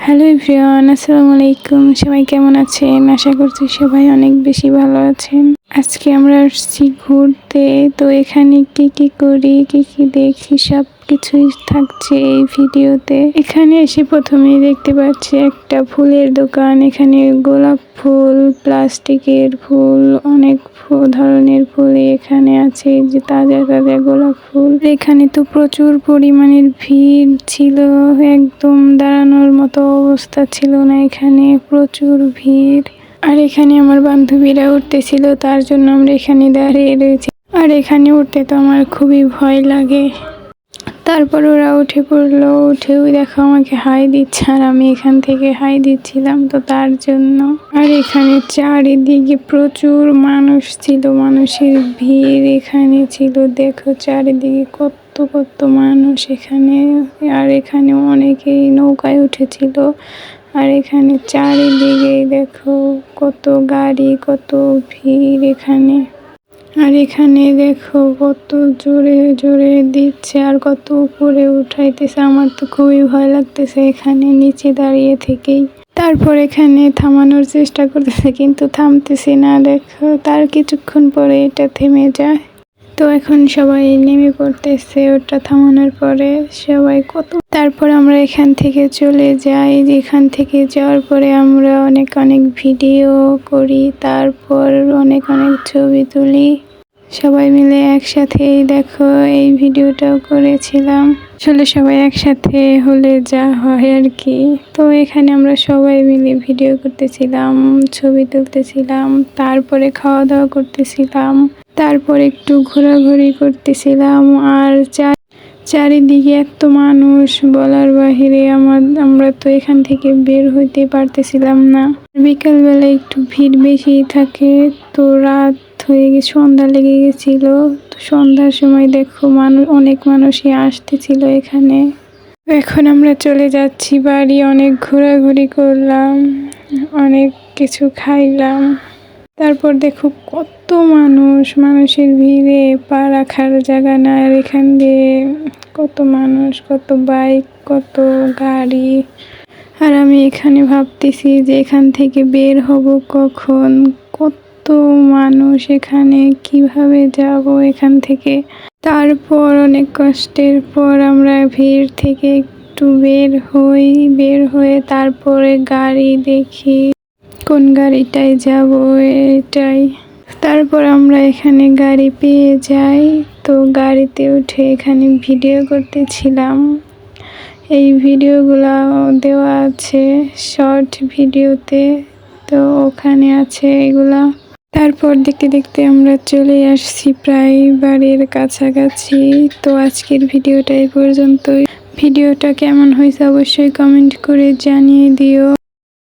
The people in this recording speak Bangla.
হ্যালো এভরিওয়ান, আসসালামু আলাইকুম। সবাই কেমন আছেন? আশা করছি সবাই অনেক বেশি ভালো আছেন। আজকে আমরা আসছি ঘুরতে। তো এখানে কি করি, কি দেখি সব কিছুই থাকছে এই ভিডিওতে। এখানে এসে প্রথমেই দেখতে পাচ্ছি একটা ফুলের দোকান। এখানে গোলাপ ফুল, প্লাস্টিকের ফুল, অনেক ধরনের ফুল এখানে আছে, যে তাজা তাজা গোলাপ ফুল। এখানে তো প্রচুর পরিমাণের ভিড় ছিল, একদম দাঁড়ানোর মতো অবস্থা ছিল না, এখানে প্রচুর ভিড়। আর এখানে আমার বান্ধবীরা উঠতেছিল, তার জন্য আমরা এখানে দাঁড়িয়ে রয়েছি। আর এখানে উঠতে তো আমার খুবই ভয় লাগে। তারপর ওরা উঠে পড়লো, উঠেও দেখো আমাকে হাই দিচ্ছে, আর আমি এখান থেকে হাই দিচ্ছিলাম তো তার জন্য। আর এখানে চারিদিকে প্রচুর মানুষ ছিল, মানুষের ভিড় এখানে ছিল। দেখো চারিদিকে কত মানুষ এখানে। আর এখানে অনেকেই নৌকায় উঠেছিল। আর এখানে চারিদিকে দেখো কত গাড়ি, কত ভিড় এখানে। আর এখানে দেখো কত জোরে জোরে দিচ্ছে, আর কত উপরে উঠাইতেছে। আমার তো খুবই ভয় লাগতেছে এখানে নিচে দাঁড়িয়ে থেকেই। তারপর এখানে থামানোর চেষ্টা করতেছে, কিন্তু থামতেছে না। দেখো তার কিছুক্ষণ পরে এটা থেমে যায়। তো এখন সবাই নেমে পড়তেছে ওটা থামানোর পরে। সবাই তারপর আমরা এখান থেকে চলে যাই। এখান থেকে যাওয়ার পরে আমরা অনেক ভিডিও করি, তারপর অনেক ছবি তুলি সবাই মিলে একসাথেই। দেখো এই ভিডিওটাও করেছিলাম। আসলে সবাই একসাথে হলে যা হয় আর কি। তো এখানে আমরা সবাই মিলে ভিডিও করতেছিলাম, ছবি তুলতেছিলাম, তারপরে খাওয়া দাওয়া করতেছিলাম, তারপর একটু ঘোরাঘুরি করতেছিলাম। আর চারিদিকে এত মানুষ বলার বাহিরে। আমরা তো এখান থেকে বের হইতে পারতেছিলাম না। বিকালবেলা একটু ভিড় বেশি থাকে, তো রাত হয়ে গেছে, সন্ধ্যা লেগে গেছিল। তো সন্ধ্যার সময় দেখো অনেক মানুষই আসতেছিল এখানে। এখন আমরা চলে যাচ্ছি বাড়ি। অনেক ঘোরাঘুরি করলাম, অনেক কিছু খাইলাম। তারপর দেখো কত মানুষের ভিড়ে পা রাখার জায়গা না। আর এখান দিয়ে কত মানুষ, কত বাইক, কত গাড়ি। আর আমি এখানে ভাবতেছি যে এখান থেকে বের হব কখন। কত মানুষ এখানে, কিভাবে যাব এখান থেকে। তারপর অনেক কষ্টের পর আমরা ভিড় থেকে একটু বের হয়ে তারপরে গাড়ি দেখি কোন গাড়িটায় যাব, এটাই। তারপর আমরা এখানে গাড়ি পেয়ে যাই। তো গাড়িতে উঠে এখানে ভিডিও করতেছিলাম। এই ভিডিওগুলো দেওয়া আছে শর্ট ভিডিওতে, তো ওখানে আছে এগুলা। তারপর দেখতে আমরা চলে আসছি প্রায় বাড়ির কাছাকাছি। তো আজকের ভিডিওটা এই পর্যন্তই। ভিডিওটা কেমন হয়েছে অবশ্যই কমেন্ট করে জানিয়ে দিও।